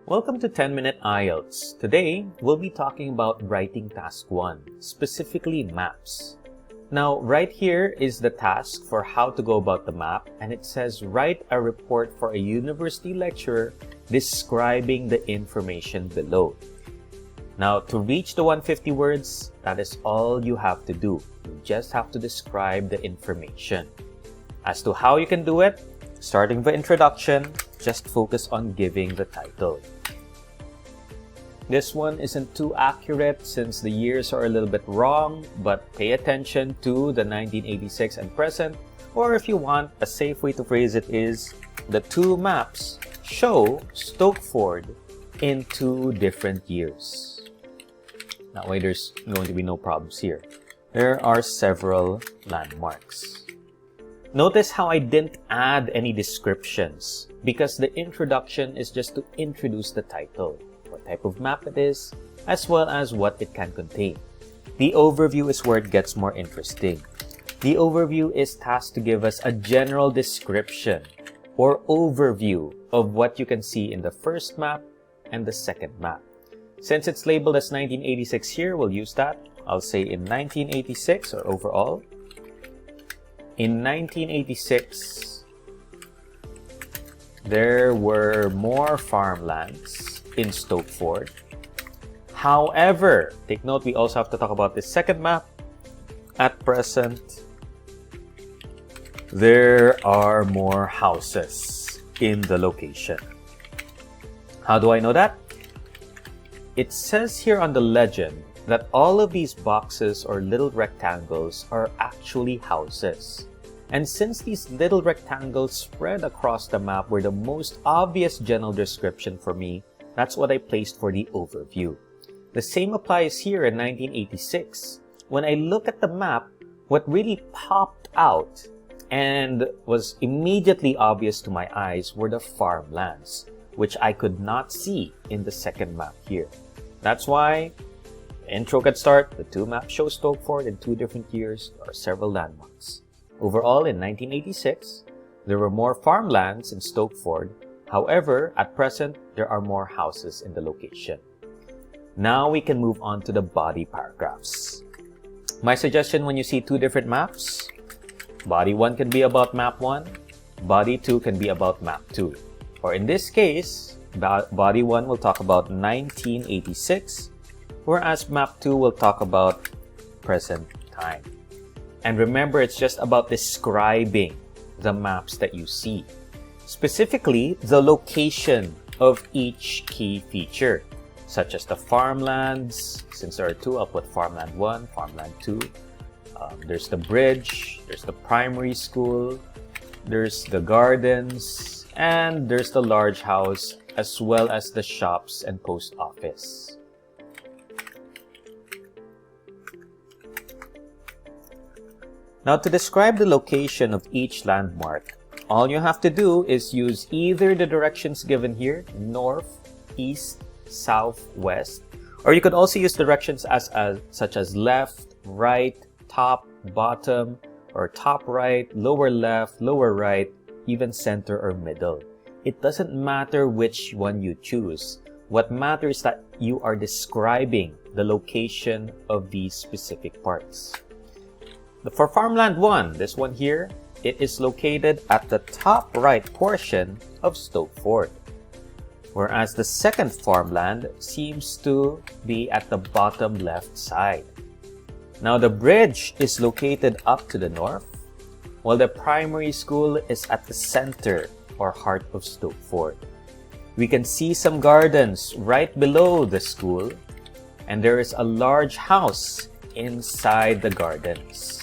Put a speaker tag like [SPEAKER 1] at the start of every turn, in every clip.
[SPEAKER 1] Welcome to 10-Minute IELTS. Today, we'll be talking about writing task 1, specifically maps. Now, right here is the task for how to go about the map, and it says write a report for a university lecturer describing the information below. Now, to reach the 150 words, that is all you have to do. You just have to describe the information. As to how you can do it, starting with introduction, just focus on giving the title. This one isn't too accurate since the years are a little bit wrong, but pay attention to the 1986 and present, or if you want, a safe way to phrase it is, the two maps show Stokeford in 2 different years. That way there's going to be no problems here. There are several landmarks. Notice how I didn't add any descriptions because the introduction is just to introduce the title, what type of map it is, as well as what it can contain. The overview is where it gets more interesting. The overview is tasked to give us a general description or overview of what you can see in the first map and the second map. Since it's labeled as 1986 here, we'll use that. I'll say in 1986 or overall. In 1986, there were more farmlands in Stokeford. However, take note, we also have to talk about the second map. At present, there are more houses in the location. How do I know that? It says here on the legend that all of these boxes or little rectangles are actually houses. And since these little rectangles spread across the map were the most obvious general description for me, that's what I placed for the overview. The same applies here in 1986. When I look at the map, what really popped out and was immediately obvious to my eyes were the farmlands, which I could not see in the second map here. That's why intro could start. The two maps show Stokeford in 2 different years. There are several landmarks. Overall, in 1986, there were more farmlands in Stokeford. However, at present, there are more houses in the location. Now we can move on to the body paragraphs. My suggestion when you see 2 different maps, body 1 can be about map 1, body 2 can be about map 2. Or in this case, body 1 will talk about 1986, whereas map 2 will talk about present time. And remember, it's just about describing the maps that you see. Specifically, the location of each key feature, such as the farmlands. Since there are 2, I'll put farmland 1, farmland 2. There's the bridge, there's the primary school, there's the gardens, and there's the large house, as well as the shops and post office. Now, to describe the location of each landmark, all you have to do is use either the directions given here, north, east, south, west, or you could also use directions such as left, right, top, bottom, or top right, lower left, lower right, even center or middle. It doesn't matter which one you choose. What matters is that you are describing the location of these specific parts. For farmland 1, this one here, it is located at the top right portion of Stokeford, whereas the second farmland seems to be at the bottom left side. Now the bridge is located up to the north, while the primary school is at the center or heart of Stokeford. We can see some gardens right below the school, and there is a large house inside the gardens.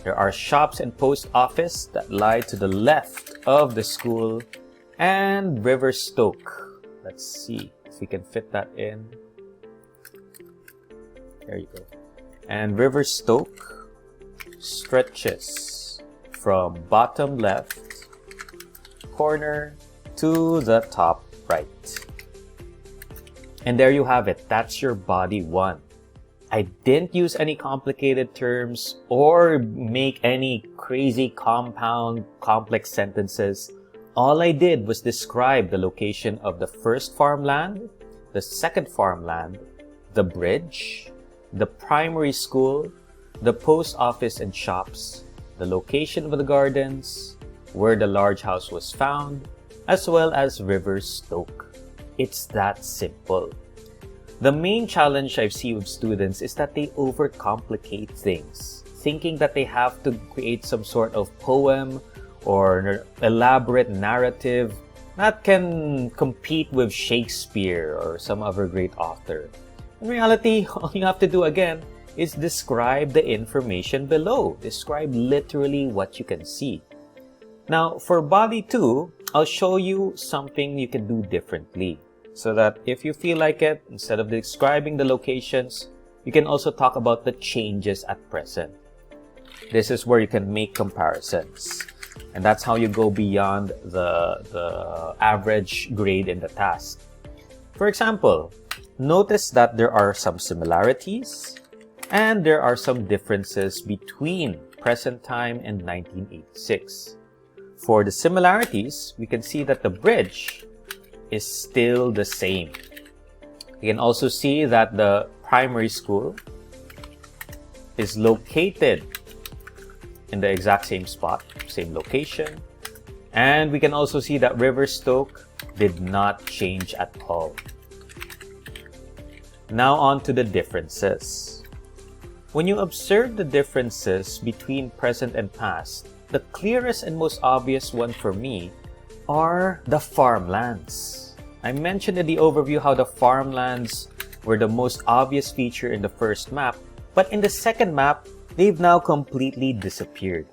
[SPEAKER 1] There are shops and post office that lie to the left of the school, and River Stoke. Let's see if we can fit that in. There you go. And River Stoke stretches from bottom left corner to the top right. And there you have it. That's your body 1. I didn't use any complicated terms or make any crazy compound, complex sentences. All I did was describe the location of the first farmland, the second farmland, the bridge, the primary school, the post office and shops, the location of the gardens, where the large house was found, as well as River Stoke. It's that simple. The main challenge I see with students is that they overcomplicate things, thinking that they have to create some sort of poem or elaborate narrative that can compete with Shakespeare or some other great author. In reality, all you have to do again is describe the information below. Describe literally what you can see. Now, for body 2, I'll show you something you can do differently. So that if you feel like it, instead of describing the locations, you can also talk about the changes at present. This is where you can make comparisons. And that's how you go beyond the average grade in the task. For example, notice that there are some similarities and there are some differences between present time and 1986. For the similarities, we can see that the bridge is still the same. You can also see that the primary school is located in the exact same spot, same location. And we can also see that River Stoke did not change at all. Now on to the differences. When you observe the differences between present and past, the clearest and most obvious one for me are the farmlands. I mentioned in the overview how the farmlands were the most obvious feature in the first map, but in the second map, they've now completely disappeared.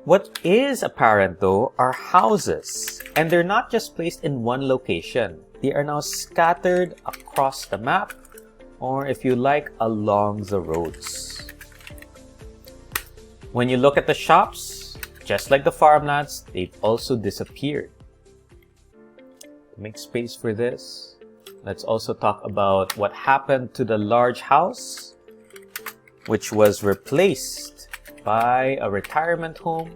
[SPEAKER 1] What is apparent though are houses, and they're not just placed in one location. They are now scattered across the map, or if you like, along the roads. When you look at the shops, just like the farmlands, they've also disappeared. To make space for this, let's also talk about what happened to the large house, which was replaced by a retirement home,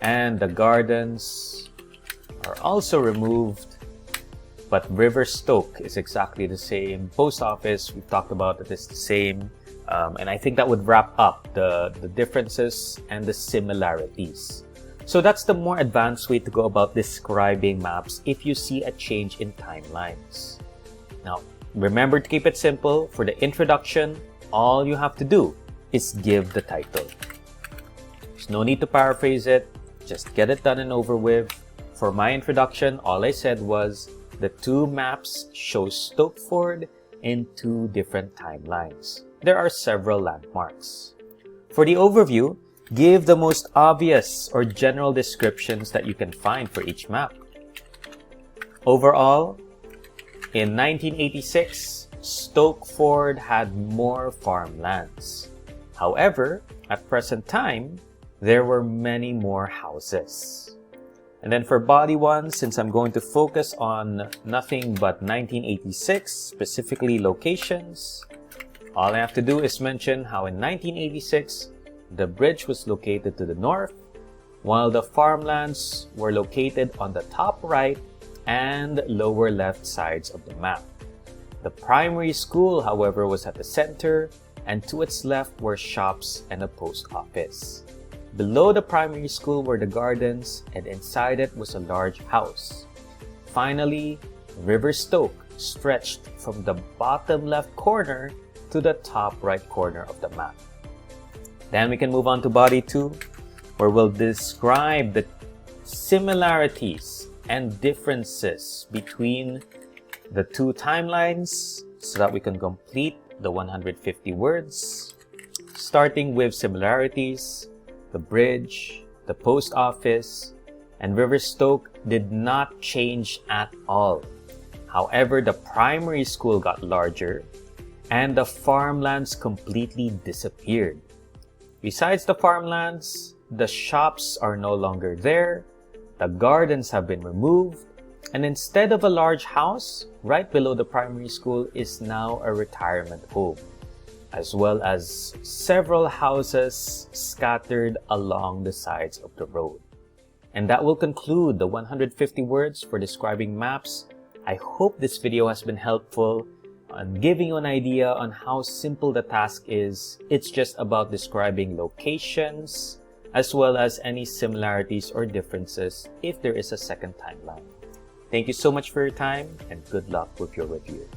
[SPEAKER 1] and the gardens are also removed, but River Stoke is exactly the same. Post office, we've talked about that it's the same. And I think that would wrap up the differences and the similarities. So that's the more advanced way to go about describing maps if you see a change in timelines. Now, remember to keep it simple. For the introduction, all you have to do is give the title. There's no need to paraphrase it. Just get it done and over with. For my introduction, all I said was the two maps show Stokeford in two different timelines. There are several landmarks. For the overview, give the most obvious or general descriptions that you can find for each map. Overall, in 1986, Stokeford had more farmlands. However, at present time, there were many more houses. And then for body 1, since I'm going to focus on nothing but 1986, specifically locations, all I have to do is mention how in 1986, the bridge was located to the north, while the farmlands were located on the top right and lower left sides of the map. The primary school, however, was at the center, and to its left were shops and a post office. Below the primary school were the gardens, and inside it was a large house. Finally, River Stoke stretched from the bottom left corner to the top right corner of the map. Then we can move on to body 2, where we'll describe the similarities and differences between the two timelines so that we can complete the 150 words. Starting with similarities, the bridge, the post office, and River Stoke did not change at all. However, the primary school got larger and the farmlands completely disappeared. Besides the farmlands, the shops are no longer there, the gardens have been removed, and instead of a large house, right below the primary school is now a retirement home. as well as several houses scattered along the sides of the road. And that will conclude the 150 words for describing maps. I hope this video has been helpful on giving you an idea on how simple the task is. It's just about describing locations as well as any similarities or differences if there is a second timeline. Thank you so much for your time and good luck with your review.